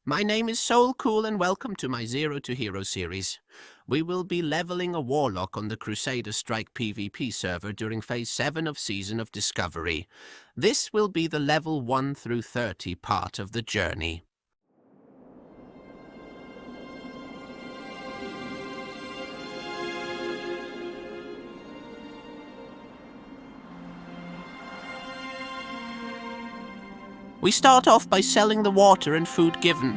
My name is Soulcool and welcome to my Zero to Hero series. We will be leveling a Warlock on the Crusader Strike PvP server during Phase 7 of Season of Discovery. This will be the level 1 through 30 part of the journey. We start off by selling the water and food given.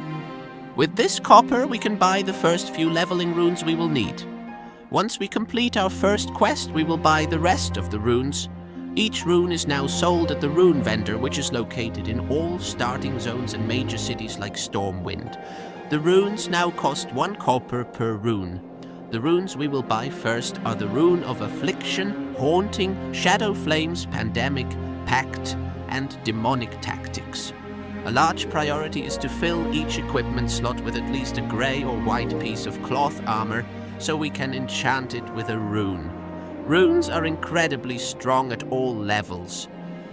With this copper, we can buy the first few leveling runes we will need. Once we complete our first quest, we will buy the rest of the runes. Each rune is now sold at the rune vendor, which is located in all starting zones and major cities like Stormwind. The runes now cost 1 copper per rune. The runes we will buy first are the Rune of Affliction, Haunting, Shadow Flames, Pandemic, Pact, and Demonic Tactics. A large priority is to fill each equipment slot with at least a grey or white piece of cloth armor, so we can enchant it with a rune. Runes are incredibly strong at all levels.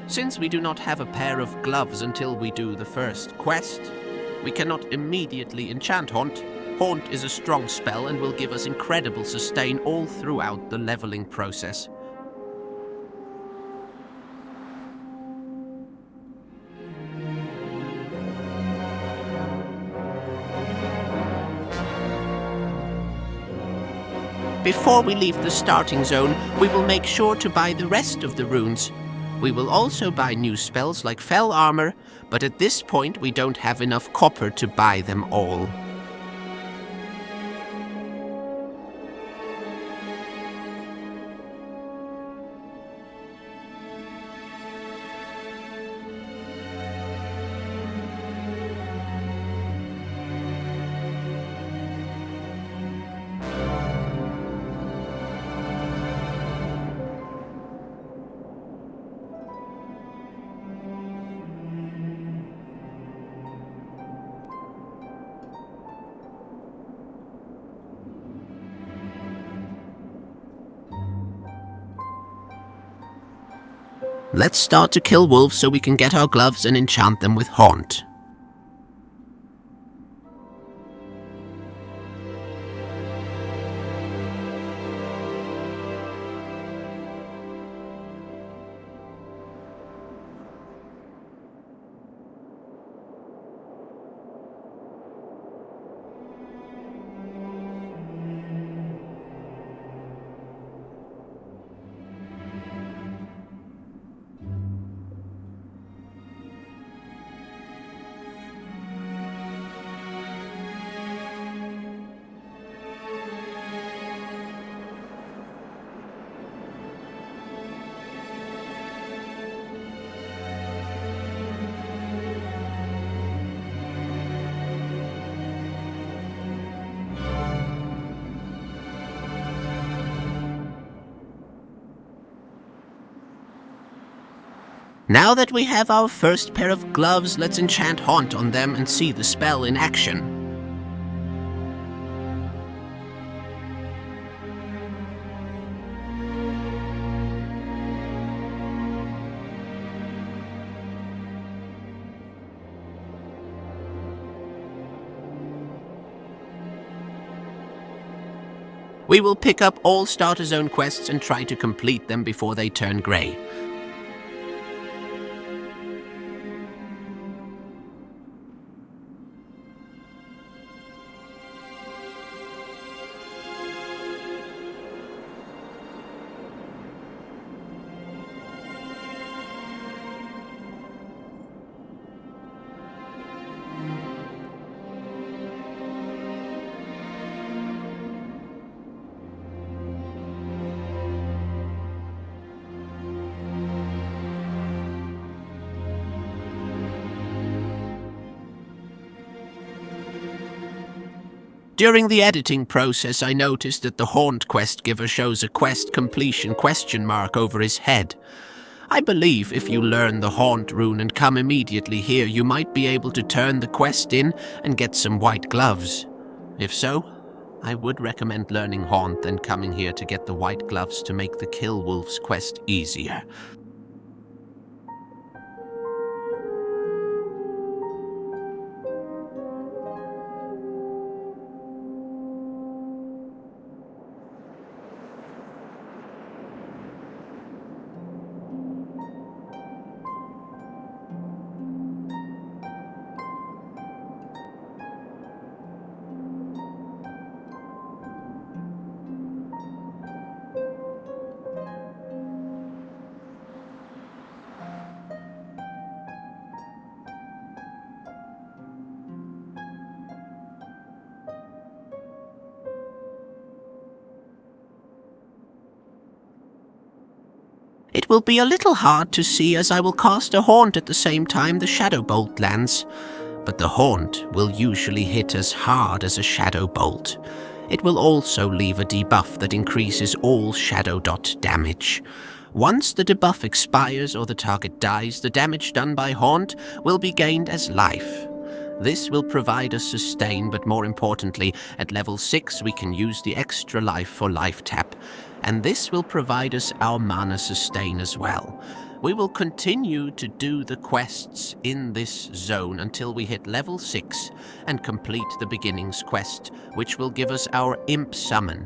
Since we do not have a pair of gloves until we do the first quest, we cannot immediately enchant Haunt. Haunt is a strong spell and will give us incredible sustain all throughout the leveling process. Before we leave the starting zone, we will make sure to buy the rest of the runes. We will also buy new spells like Fell Armor, but at this point we don't have enough copper to buy them all. Let's start to kill wolves so we can get our gloves and enchant them with Haunt. Now that we have our first pair of gloves, let's enchant Haunt on them and see the spell in action. We will pick up all Starter Zone quests and try to complete them before they turn grey. During the editing process, I noticed that the Haunt quest giver shows a quest completion question mark over his head. I believe if you learn the Haunt rune and come immediately here, you might be able to turn the quest in and get some white gloves. If so, I would recommend learning Haunt and coming here to get the white gloves to make the Kill Wolves quest easier. It will be a little hard to see as I will cast a haunt at the same time the shadow bolt lands, but the haunt will usually hit as hard as a shadow bolt. It will also leave a debuff that increases all shadow dot damage. Once the debuff expires or the target dies, the damage done by haunt will be gained as life. This will provide us sustain, but more importantly, at level 6 we can use the extra life for life tap, and this will provide us our mana sustain as well. We will continue to do the quests in this zone until we hit level 6 and complete the beginnings quest, which will give us our Imp summon.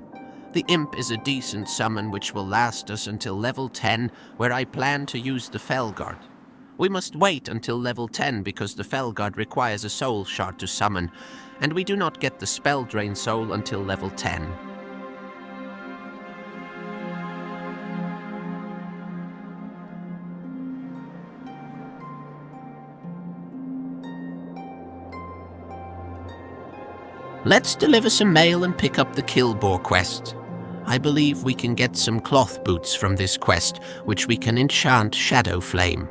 The Imp is a decent summon which will last us until level 10, where I plan to use the Felguard. We must wait until level 10 because the Felguard requires a soul shard to summon, and we do not get the spell drain soul until level 10. Let's deliver some mail and pick up the Killboar quest. I believe we can get some cloth boots from this quest, which we can enchant Shadow Flame.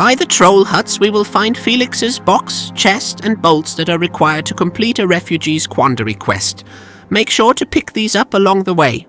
By the troll huts we will find Felix's box, chest and bolts that are required to complete a refugee's quandary quest. Make sure to pick these up along the way.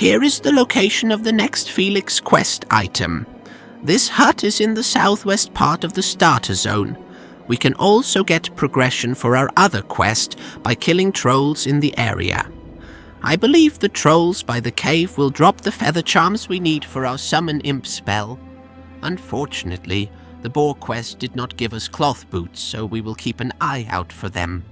Here is the location of the next Felix quest item. This hut is in the southwest part of the starter zone. We can also get progression for our other quest by killing trolls in the area. I believe the trolls by the cave will drop the feather charms we need for our summon imp spell. Unfortunately, the boar quest did not give us cloth boots, so we will keep an eye out for them.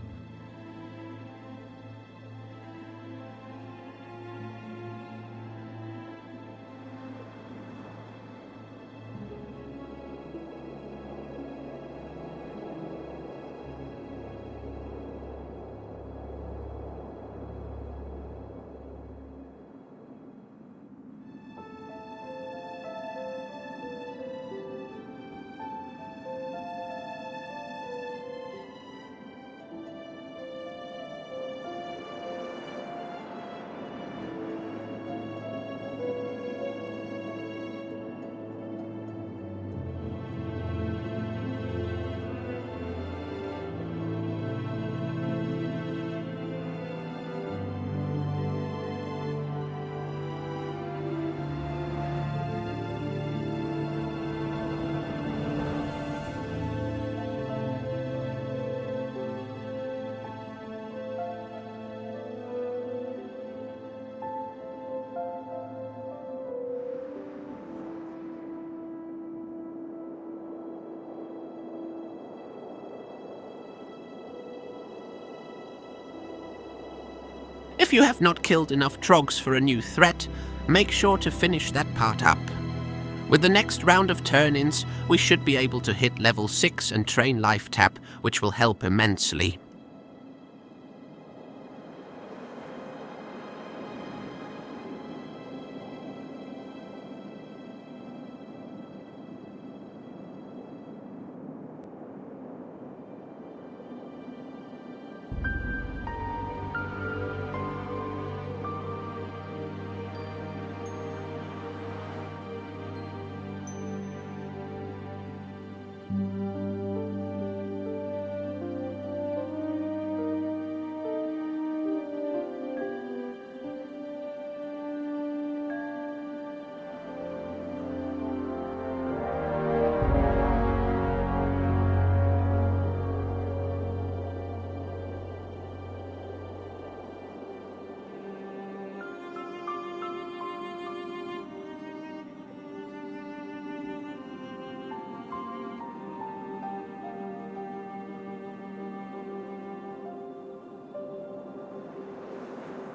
If you have not killed enough trogs for a new threat, make sure to finish that part up. With the next round of turn-ins, we should be able to hit level 6 and train life tap, which will help immensely.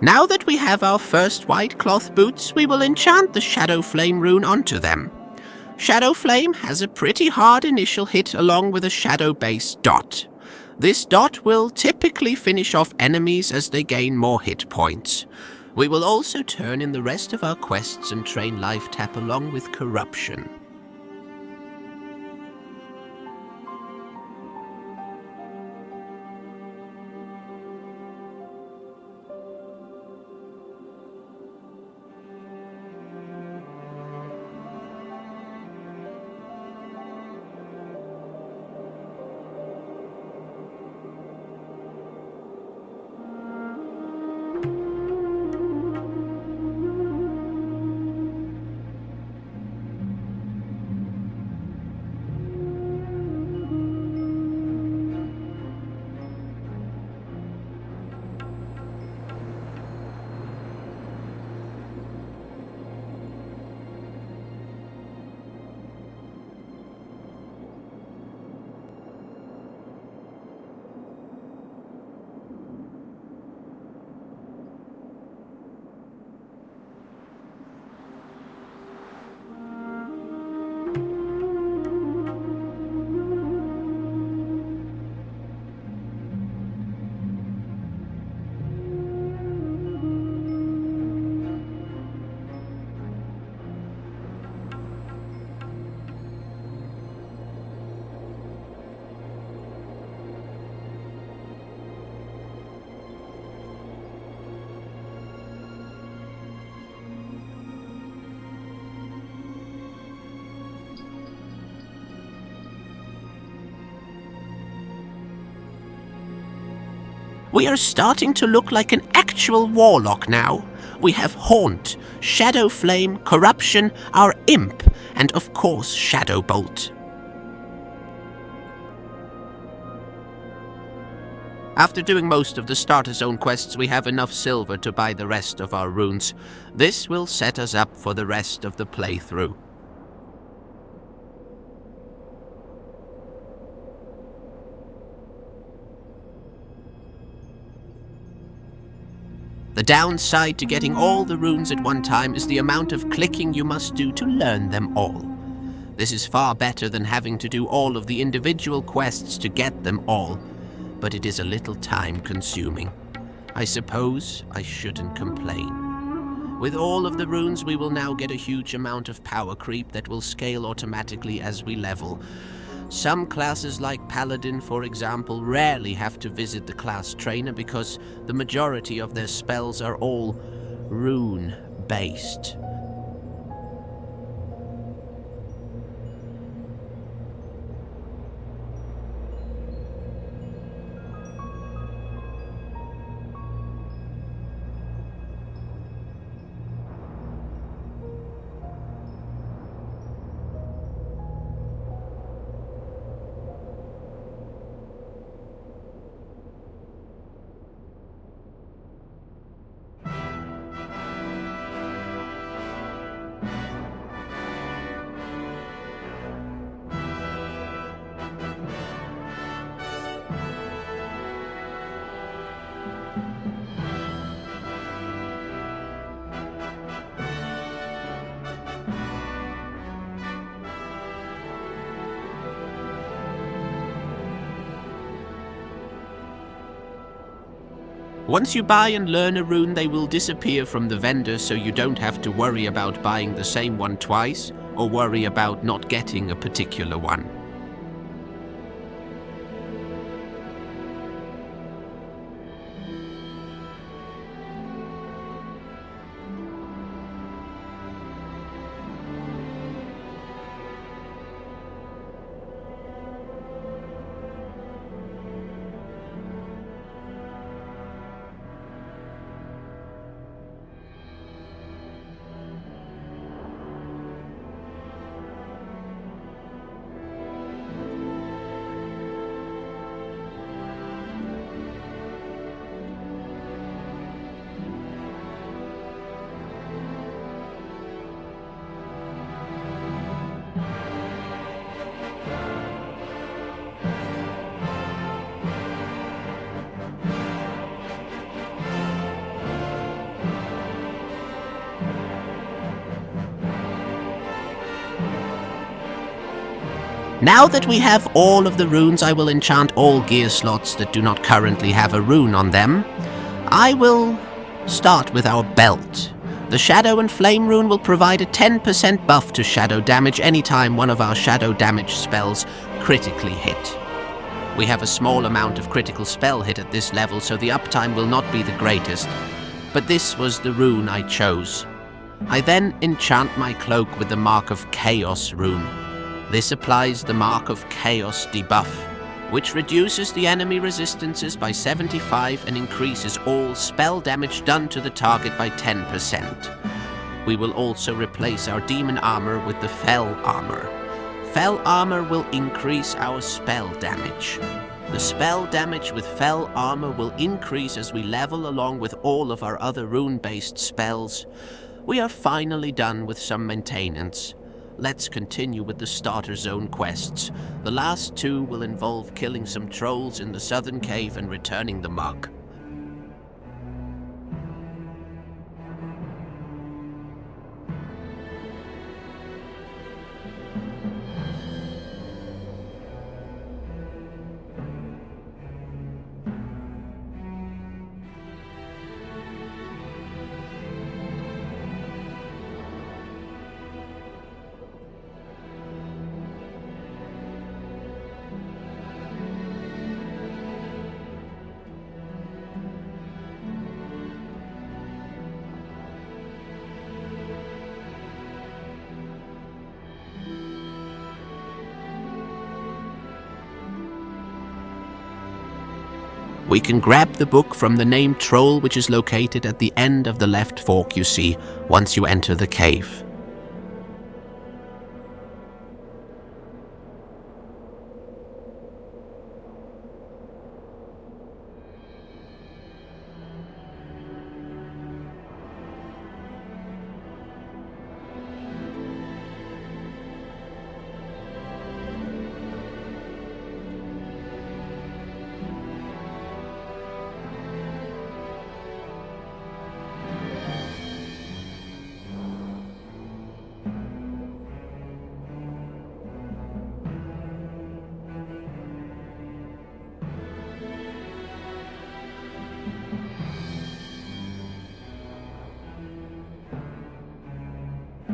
Now that we have our first white cloth boots, we will enchant the Shadow Flame rune onto them. Shadow Flame has a pretty hard initial hit along with a shadow-based dot. This dot will typically finish off enemies as they gain more hit points. We will also turn in the rest of our quests and train life tap along with corruption. We are starting to look like an actual Warlock now. We have Haunt, Shadow Flame, Corruption, our Imp, and of course Shadow Bolt. After doing most of the starter zone quests, we have enough silver to buy the rest of our runes. This will set us up for the rest of the playthrough. The downside to getting all the runes at one time is the amount of clicking you must do to learn them all. This is far better than having to do all of the individual quests to get them all, but it is a little time consuming. I suppose I shouldn't complain. With all of the runes, we will now get a huge amount of power creep that will scale automatically as we level. Some classes like Paladin, for example, rarely have to visit the class trainer because the majority of their spells are all rune-based. Once you buy and learn a rune, they will disappear from the vendor, so you don't have to worry about buying the same one twice, or worry about not getting a particular one. Now that we have all of the runes, I will enchant all gear slots that do not currently have a rune on them. I will start with our belt. The Shadow and Flame rune will provide a 10% buff to shadow damage anytime one of our shadow damage spells critically hit. We have a small amount of critical spell hit at this level, so the uptime will not be the greatest, but this was the rune I chose. I then enchant my cloak with the Mark of Chaos rune. This applies the Mark of Chaos debuff, which reduces the enemy resistances by 75 and increases all spell damage done to the target by 10%. We will also replace our demon armor with the Fel armor. Fel armor will increase our spell damage. The spell damage with Fel armor will increase as we level along with all of our other rune-based spells. We are finally done with some maintenance. Let's continue with the starter zone quests. The last two will involve killing some trolls in the southern cave and returning the mug. We can grab the book from the named troll, which is located at the end of the left fork you see once you enter the cave.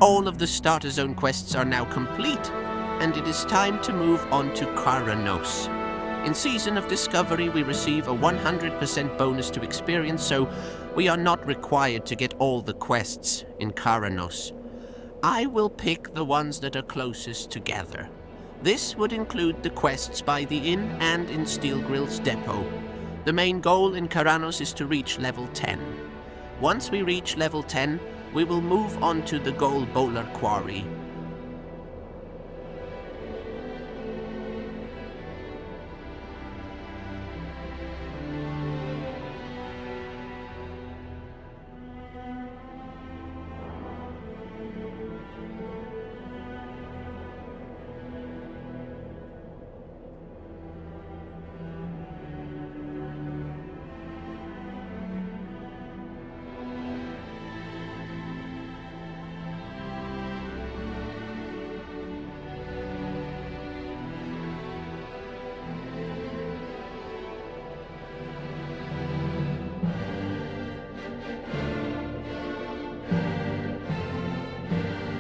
All of the Starter Zone quests are now complete, and it is time to move on to Karanos. In Season of Discovery, we receive a 100% bonus to experience, so we are not required to get all the quests in Karanos. I will pick the ones that are closest together. This would include the quests by the inn and in Steel Grill's depot. The main goal in Karanos is to reach level 10. Once we reach level 10, we will move on to the Gold Bowler Quarry.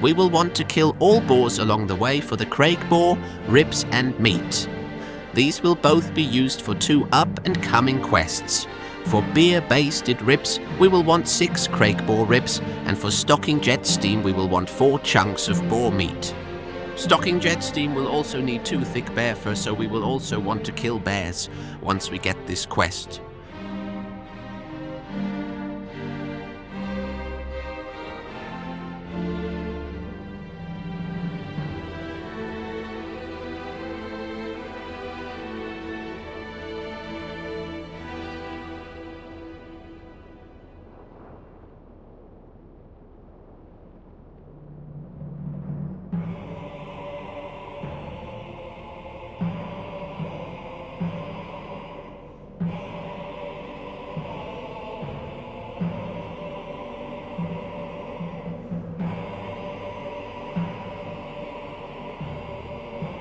We will want to kill all boars along the way for the Craig boar, ribs and meat. These will both be used for 2 up and coming quests. For beer-basted ribs, we will want 6 Craig boar ribs, and for stocking jet steam we will want 4 chunks of boar meat. Stocking jet steam will also need 2 thick bear fur, so we will also want to kill bears once we get this quest.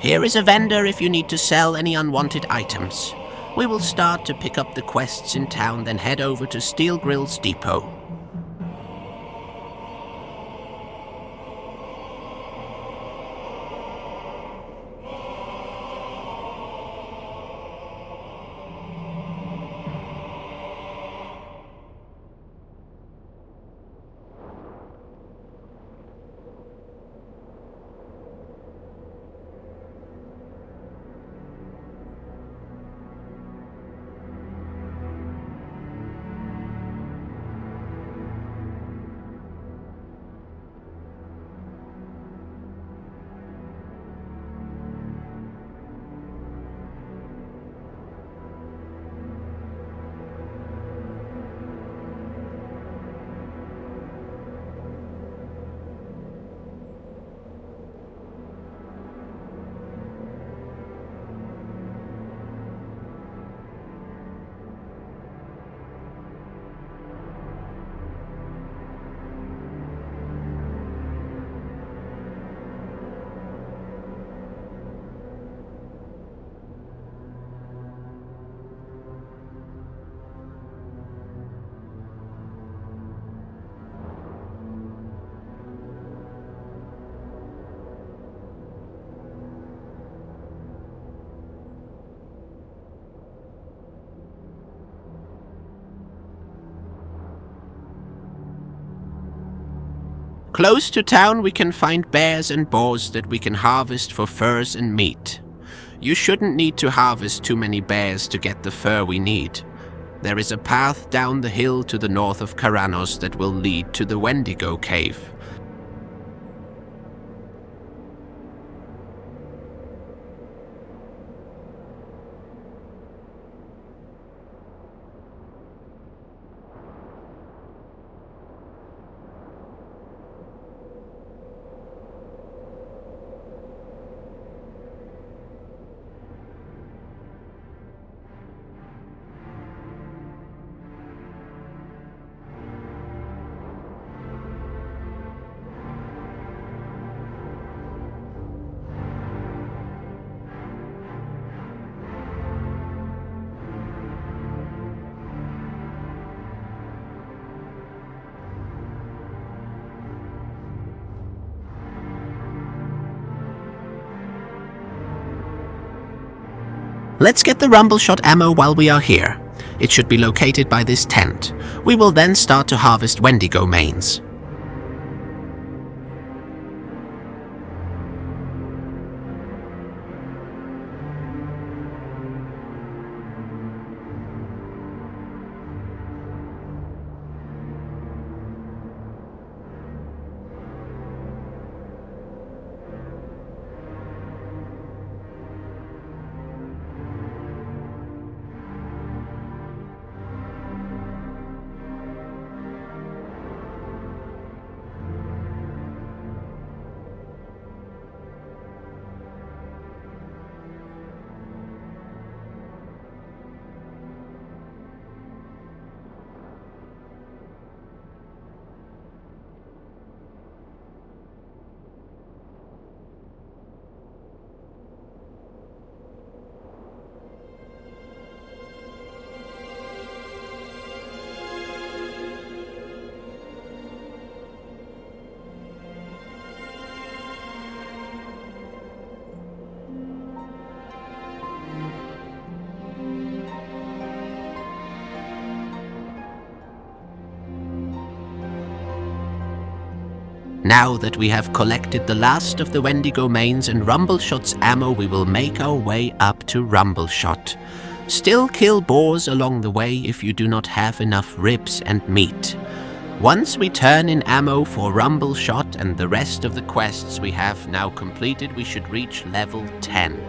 Here is a vendor if you need to sell any unwanted items. We will start to pick up the quests in town, then head over to Steel Grill's depot. Close to town we can find bears and boars that we can harvest for furs and meat. You shouldn't need to harvest too many bears to get the fur we need. There is a path down the hill to the north of Karanos that will lead to the Wendigo cave. Let's get the Rumbleshot ammo while we are here. It should be located by this tent. We will then start to harvest Wendigo mains. Now that we have collected the last of the Wendigo mains and Rumbleshot's ammo, we will make our way up to Rumbleshot. Still kill boars along the way if you do not have enough ribs and meat. Once we turn in ammo for Rumbleshot and the rest of the quests we have now completed, we should reach level 10.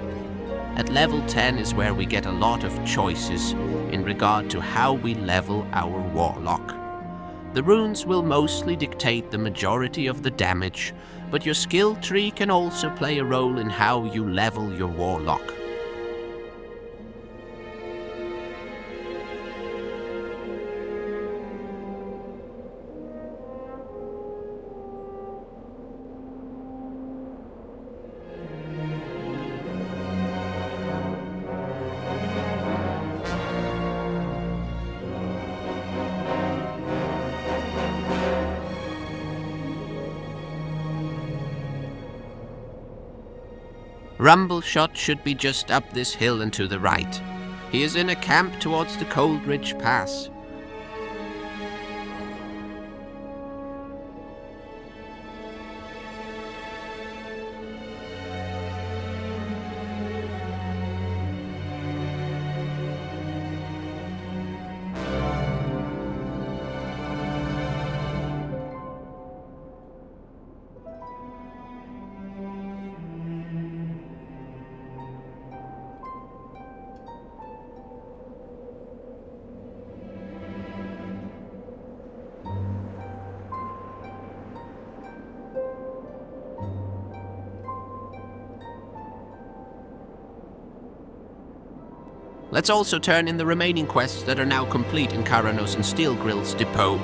At level 10 is where we get a lot of choices in regard to how we level our Warlock. The runes will mostly dictate the majority of the damage, but your skill tree can also play a role in how you level your Warlock. Rumbleshot should be just up this hill and to the right. He is in a camp towards the Cold Ridge Pass. Let's also turn in the remaining quests that are now complete in Karanos and Steelgrill's depot.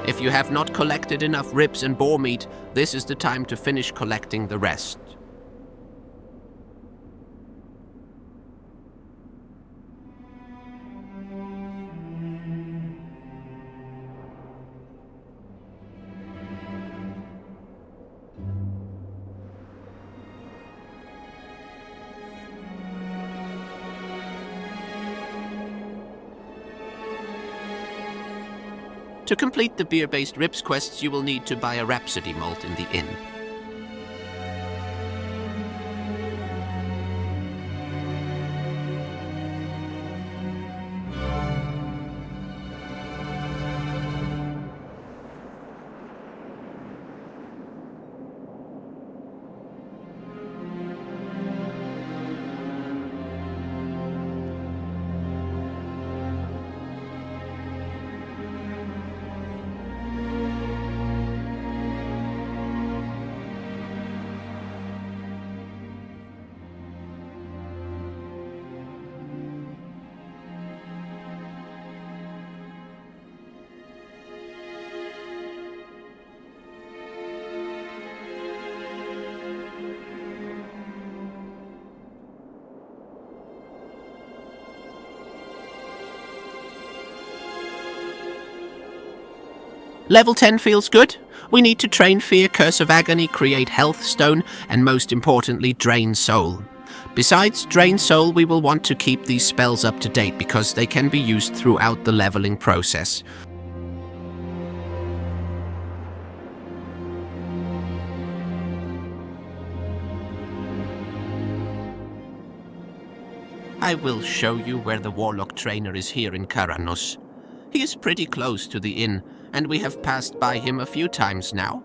If you have not collected enough ribs and boar meat, this is the time to finish collecting the rest. To complete the beer-based ribs quests, you will need to buy a Rhapsody malt in the inn. Level 10 feels good. We need to train Fear, Curse of Agony, create Health Stone, and most importantly, Drain Soul. Besides Drain Soul, we will want to keep these spells up to date because they can be used throughout the leveling process. I will show you where the Warlock trainer is here in Karanos. He is pretty close to the inn, and we have passed by him a few times now.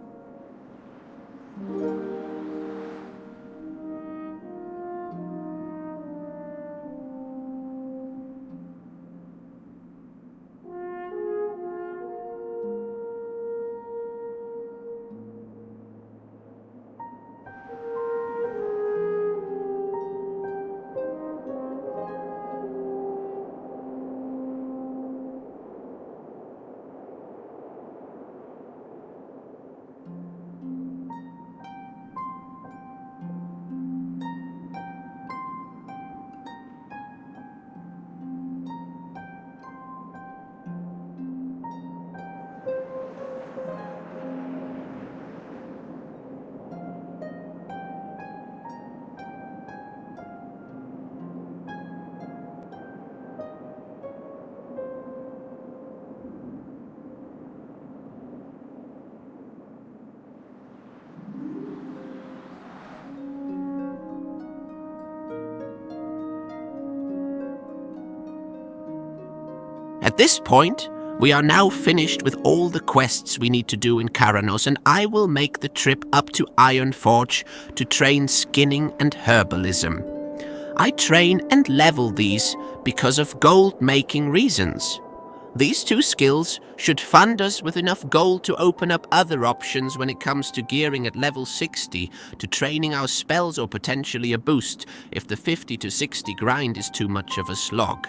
At this point, we are now finished with all the quests we need to do in Karanos, and I will make the trip up to Ironforge to train skinning and herbalism. I train and level these because of gold-making reasons. These two skills should fund us with enough gold to open up other options when it comes to gearing at level 60, to training our spells or potentially a boost if the 50 to 60 grind is too much of a slog.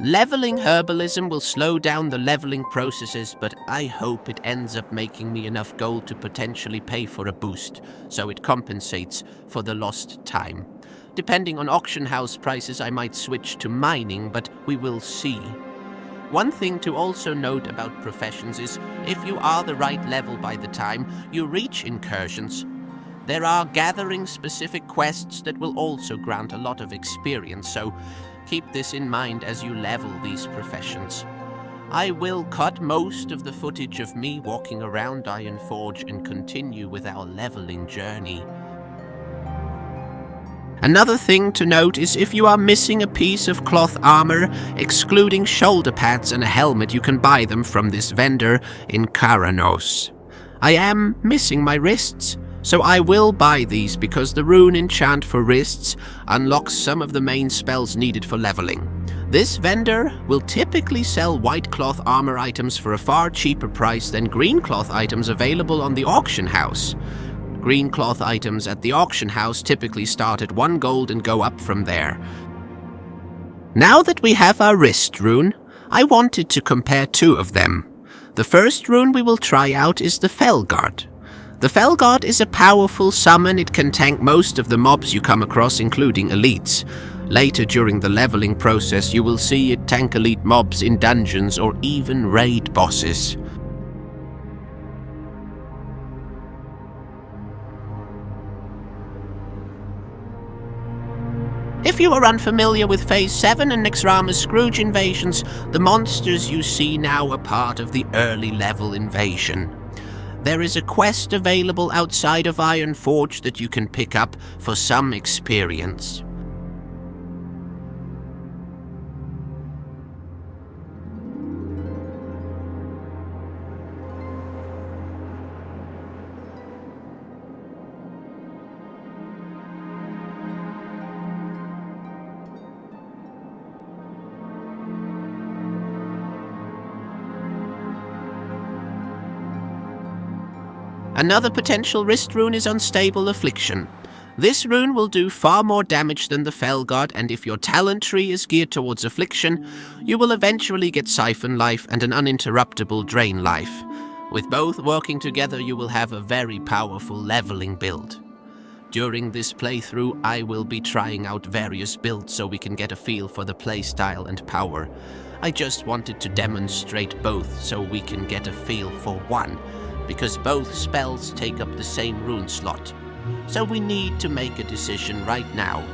Leveling herbalism will slow down the leveling processes, but I hope it ends up making me enough gold to potentially pay for a boost, so it compensates for the lost time. Depending on auction house prices, I might switch to mining, but we will see. One thing to also note about professions is, if you are the right level by the time you reach incursions, there are gathering-specific quests that will also grant a lot of experience, so keep this in mind as you level these professions. I will cut most of the footage of me walking around Ironforge and continue with our leveling journey. Another thing to note is if you are missing a piece of cloth armor, excluding shoulder pads and a helmet, you can buy them from this vendor in Karanos. I am missing my wrists, so I will buy these because the rune enchant for wrists unlocks some of the main spells needed for leveling. This vendor will typically sell white cloth armor items for a far cheaper price than green cloth items available on the auction house. Green cloth items at the auction house typically start at 1 gold and go up from there. Now that we have our wrist rune, I wanted to compare two of them. The first rune we will try out is the Felguard. The Felguard is a powerful summon. It can tank most of the mobs you come across, including elites. Later during the leveling process, you will see it tank elite mobs in dungeons or even raid bosses. If you are unfamiliar with Phase 7 and Nexrama's Scrooge invasions, the monsters you see now are part of the early level invasion. There is a quest available outside of Ironforge that you can pick up for some experience. Another potential wrist rune is Unstable Affliction. This rune will do far more damage than the Felguard, and if your talent tree is geared towards Affliction, you will eventually get Siphon Life and an uninterruptible Drain Life. With both working together, you will have a very powerful leveling build. During this playthrough, I will be trying out various builds so we can get a feel for the playstyle and power. I just wanted to demonstrate both so we can get a feel for one, because both spells take up the same rune slot. So we need to make a decision right now.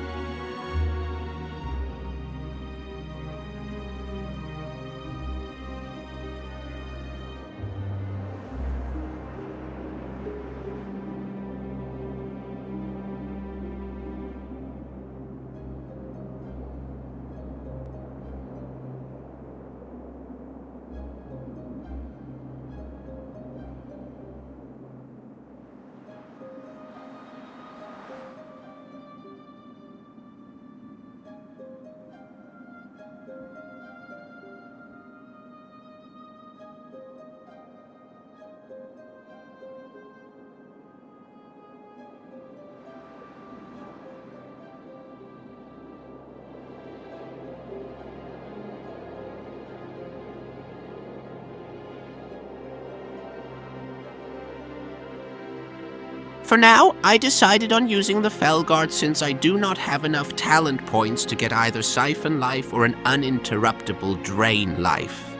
For now, I decided on using the Felguard since I do not have enough talent points to get either Siphon Life or an uninterruptible Drain Life.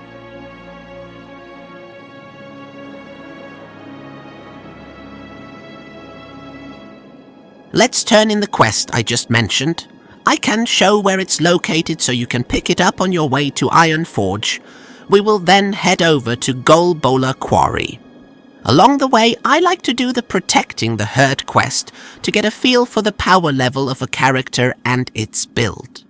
Let's turn in the quest I just mentioned. I can show where it's located so you can pick it up on your way to Iron Forge. We will then head over to Golbola Quarry. Along the way, I like to do the Protecting the Herd quest to get a feel for the power level of a character and its build.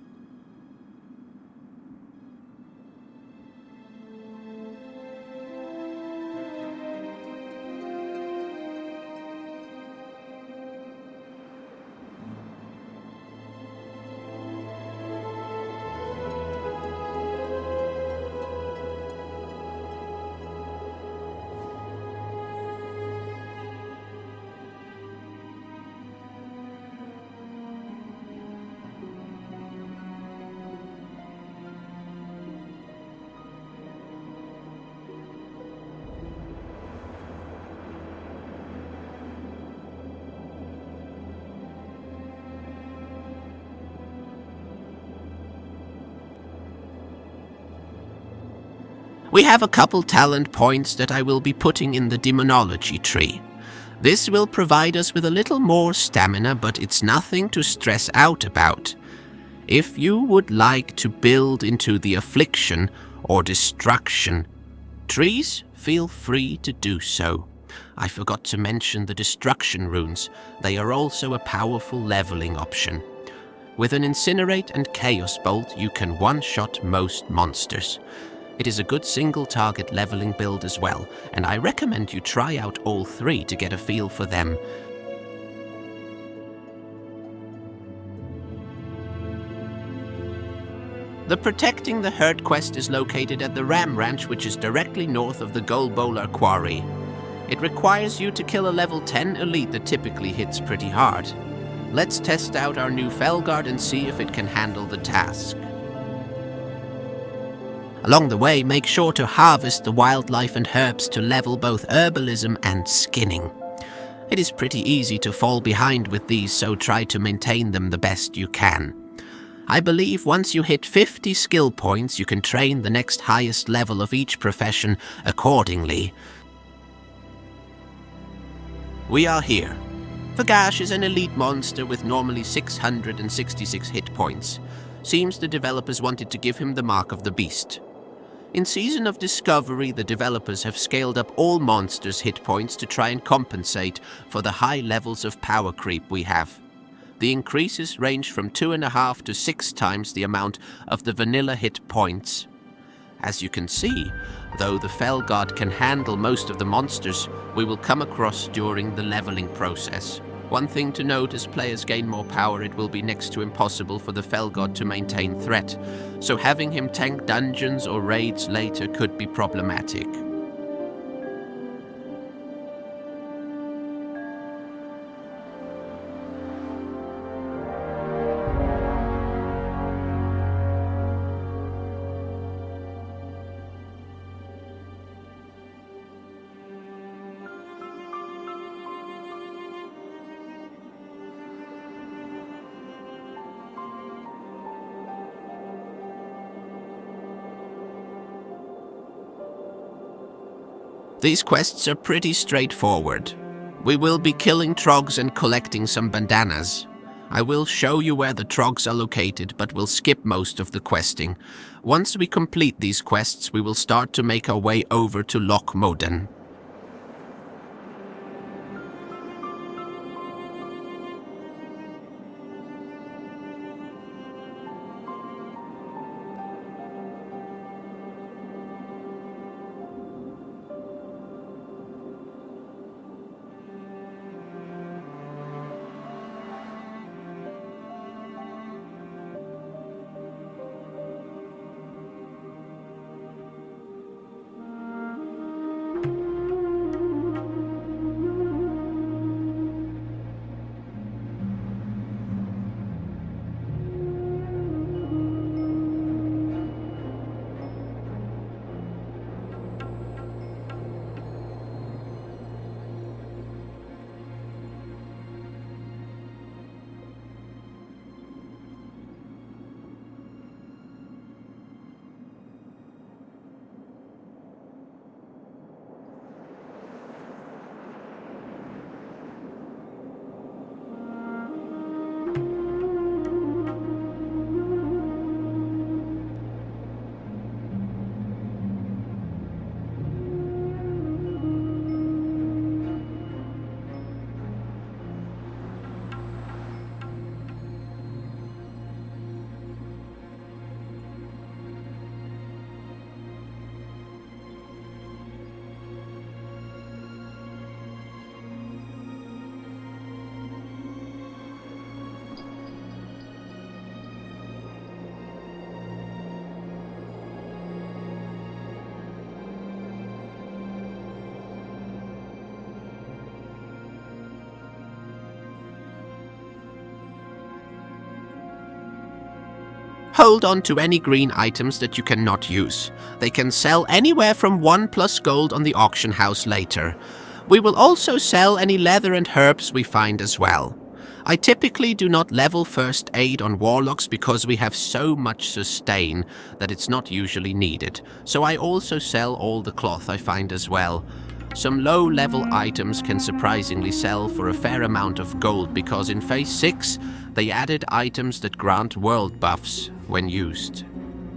We have a couple talent points that I will be putting in the Demonology tree. This will provide us with a little more stamina, but it's nothing to stress out about. If you would like to build into the Affliction or Destruction trees, feel free to do so. I forgot to mention the Destruction runes. They are also a powerful leveling option. With an Incinerate and Chaos Bolt, you can one-shot most monsters. It is a good single-target leveling build as well, and I recommend you try out all three to get a feel for them. The Protecting the Herd quest is located at the Ram Ranch, which is directly north of the Golbola Quarry. It requires you to kill a level 10 elite that typically hits pretty hard. Let's test out our new Felguard and see if it can handle the task. Along the way, make sure to harvest the wildlife and herbs to level both herbalism and skinning. It is pretty easy to fall behind with these, so try to maintain them the best you can. I believe once you hit 50 skill points, you can train the next highest level of each profession accordingly. We are here. Vagash is an elite monster with normally 666 hit points. Seems the developers wanted to give him the mark of the beast. In Season of Discovery, the developers have scaled up all monsters' hit points to try and compensate for the high levels of power creep we have. The increases range from 2.5 to 6 times the amount of the vanilla hit points. As you can see, though the Felguard can handle most of the monsters we will come across during the leveling process. One thing to note, as players gain more power, it will be next to impossible for the Felguard to maintain threat, so having him tank dungeons or raids later could be problematic. These quests are pretty straightforward. We will be killing trogs and collecting some bandanas. I will show you where the trogs are located, but we'll skip most of the questing. Once we complete these quests, we will start to make our way over to Loch Moden. Hold on to any green items that you cannot use. They can sell anywhere from 1+ gold on the auction house later. We will also sell any leather and herbs we find as well. I typically do not level first aid on warlocks because we have so much sustain that it's not usually needed, so I also sell all the cloth I find as well. Some low-level items can surprisingly sell for a fair amount of gold because in Phase 6 they added items that grant world buffs when used.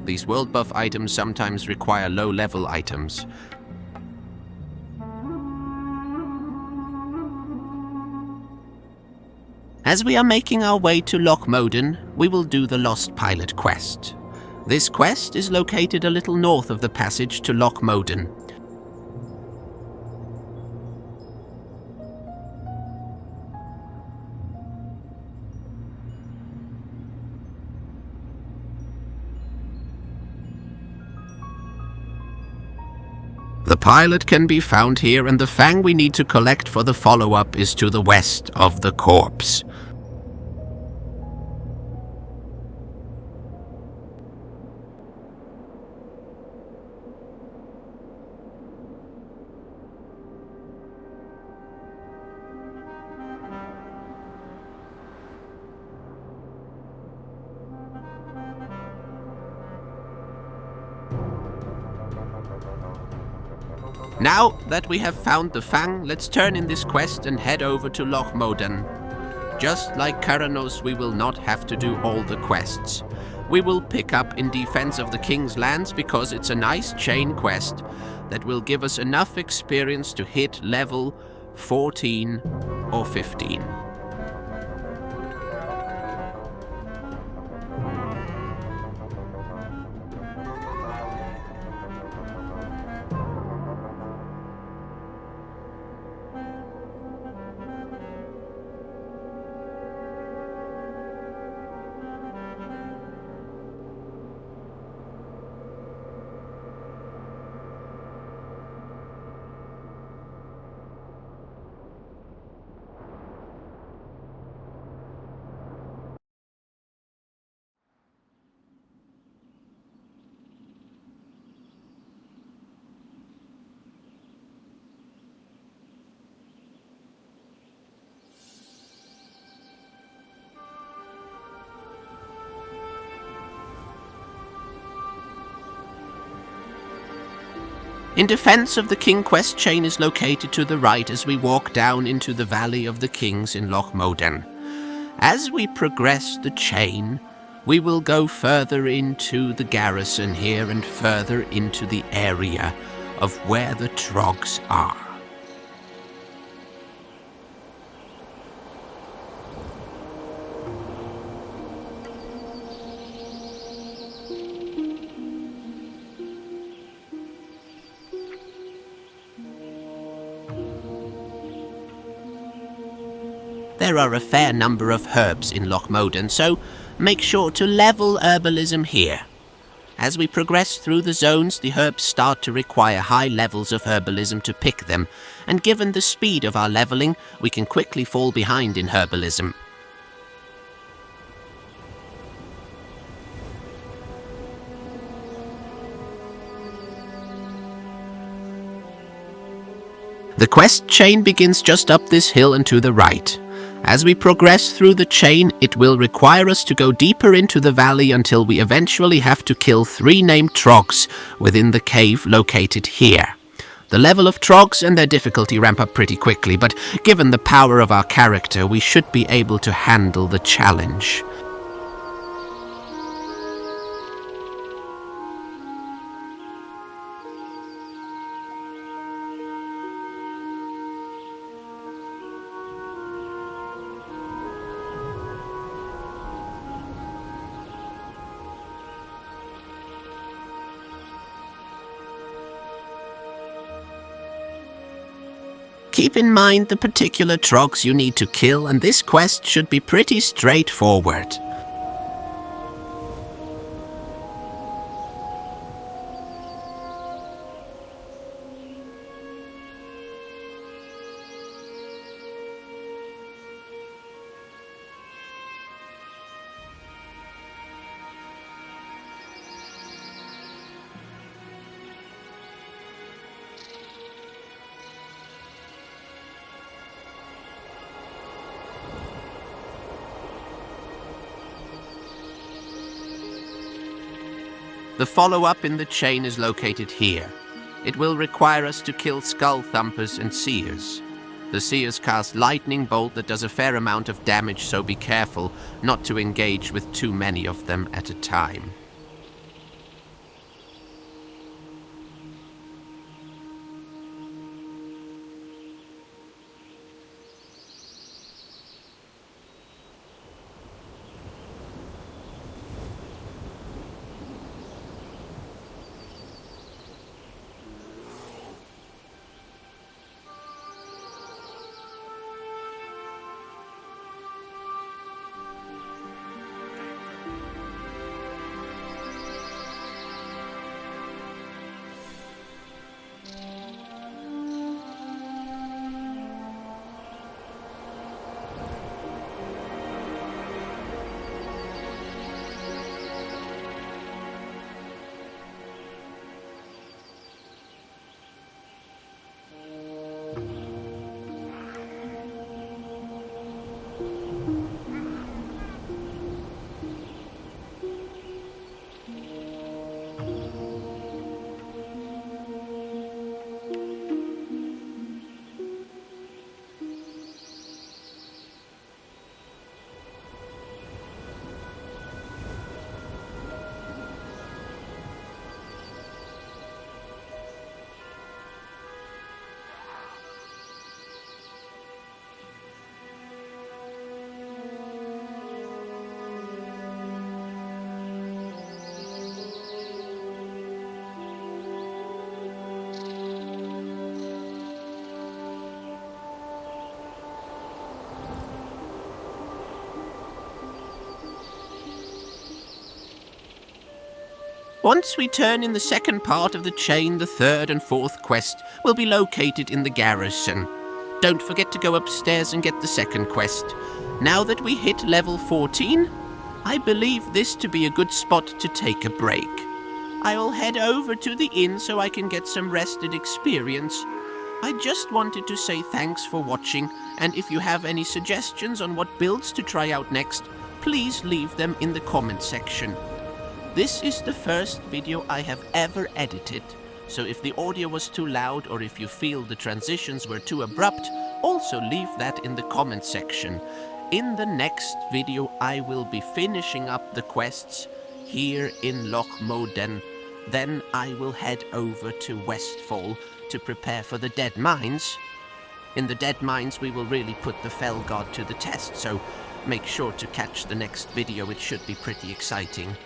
These world buff items sometimes require low-level items. As we are making our way to Loch Moden, we will do the Lost Pilot quest. This quest is located a little north of the passage to Loch Moden. The pilot can be found here, and the fang we need to collect for the follow-up is to the west of the corpse. Now that we have found the fang, let's turn in this quest and head over to Loch Moden. Just like Karanos, we will not have to do all the quests. We will pick up in defense of the King's lands because it's a nice chain quest that will give us enough experience to hit level 14 or 15. In defense of the King quest chain is located to the right as we walk down into the Valley of the Kings in Loch Modan. As we progress the chain, we will go further into the garrison here and further into the area of where the Trogs are. There are a fair number of herbs in Loch Modan, so make sure to level herbalism here. As we progress through the zones, the herbs start to require high levels of herbalism to pick them, and given the speed of our leveling, we can quickly fall behind in herbalism. The quest chain begins just up this hill and to the right. As we progress through the chain, it will require us to go deeper into the valley until we eventually have to kill 3 named Trogs within the cave located here. The level of Trogs and their difficulty ramp up pretty quickly, but given the power of our character, we should be able to handle the challenge. Keep in mind the particular Trogs you need to kill, and this quest should be pretty straightforward. The follow-up in the chain is located here. It will require us to kill Skull Thumpers and Seers. The Seers cast Lightning Bolt that does a fair amount of damage, so be careful not to engage with too many of them at a time. Once we turn in the second part of the chain, the third and fourth quest will be located in the garrison. Don't forget to go upstairs and get the second quest. Now that we hit level 14, I believe this to be a good spot to take a break. I'll head over to the inn so I can get some rested experience. I just wanted to say thanks for watching, and if you have any suggestions on what builds to try out next, please leave them in the comment section. This is the first video I have ever edited, so if the audio was too loud or if you feel the transitions were too abrupt, also leave that in the comment section. In the next video I will be finishing up the quests here in Loch Moden. Then I will head over to Westfall to prepare for the Dead Mines. In the Dead Mines we will really put the Fell God to the test, so make sure to catch the next video, it should be pretty exciting.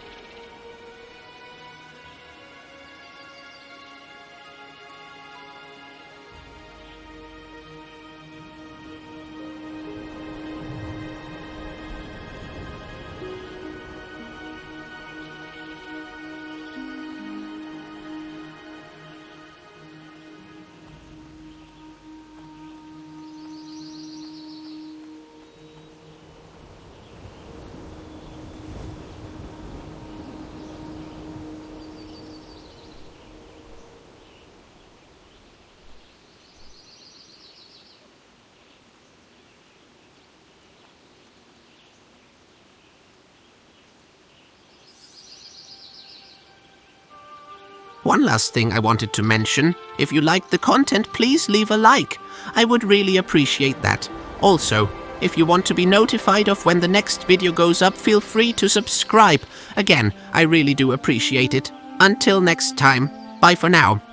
One last thing I wanted to mention, if you liked the content, please leave a like. I would really appreciate that. Also, if you want to be notified of when the next video goes up, feel free to subscribe. Again, I really do appreciate it. Until next time, bye for now.